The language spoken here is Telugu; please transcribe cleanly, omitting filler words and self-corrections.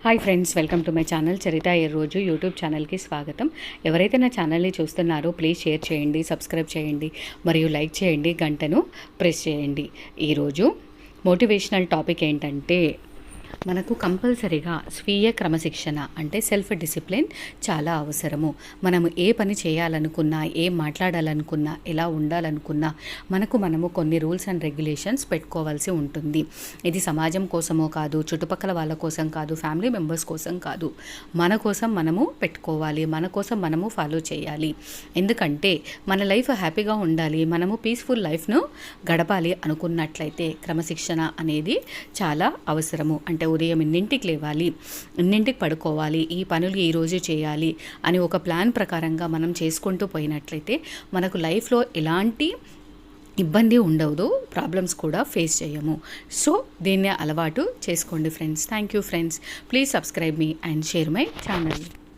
Hi friends, welcome to my channel Charitha ఈ రోజు యూట్యూబ్ ఛానల్కి స్వాగతం. ఎవరైతే నా ఛానల్ని చూస్తున్నారో ప్లీజ్ షేర్ చేయండి, సబ్స్క్రైబ్ చేయండి మరియు లైక్ చేయండి, గంటను ప్రెస్ చేయండి. ఈరోజు మోటివేషనల్ టాపిక్ ఏంటంటే మనకు కంపల్సరీగా స్వీయ క్రమశిక్షణ అంటే సెల్ఫ్ డిసిప్లిన్ చాలా అవసరము. మనము ఏ పని చేయాలనుకున్నా, ఏం మాట్లాడాలనుకున్నా, ఎలా ఉండాలనుకున్నా మనము కొన్ని రూల్స్ అండ్ రెగ్యులేషన్స్ పెట్టుకోవాల్సి ఉంటుంది. ఇది సమాజం కోసమో కాదు, చుట్టుపక్కల వాళ్ళ కోసం కాదు, ఫ్యామిలీ మెంబర్స్ కోసం కాదు, మన కోసం మనము పెట్టుకోవాలి, మన కోసం మనము ఫాలో చేయాలి. ఎందుకంటే మన లైఫ్ హ్యాపీగా ఉండాలి, మనము పీస్ఫుల్ లైఫ్ను గడపాలి అనుకున్నట్లయితే క్రమశిక్షణ అనేది చాలా అవసరము. అంటే ఉదయం ఇన్నింటికి లేవాలి, ఇన్నింటికి పడుకోవాలి, ఈ పనులు ఈరోజు చేయాలి అని ఒక ప్లాన్ ప్రకారంగా మనం చేసుకుంటూ పోయినట్లయితే మనకు లైఫ్లో ఎలాంటి ఇబ్బంది ఉండదు, ప్రాబ్లమ్స్ కూడా ఫేస్ చేయము. సో దీన్ని అలవాటు చేసుకోండి friends. Thank you friends. Please subscribe me and share my channel.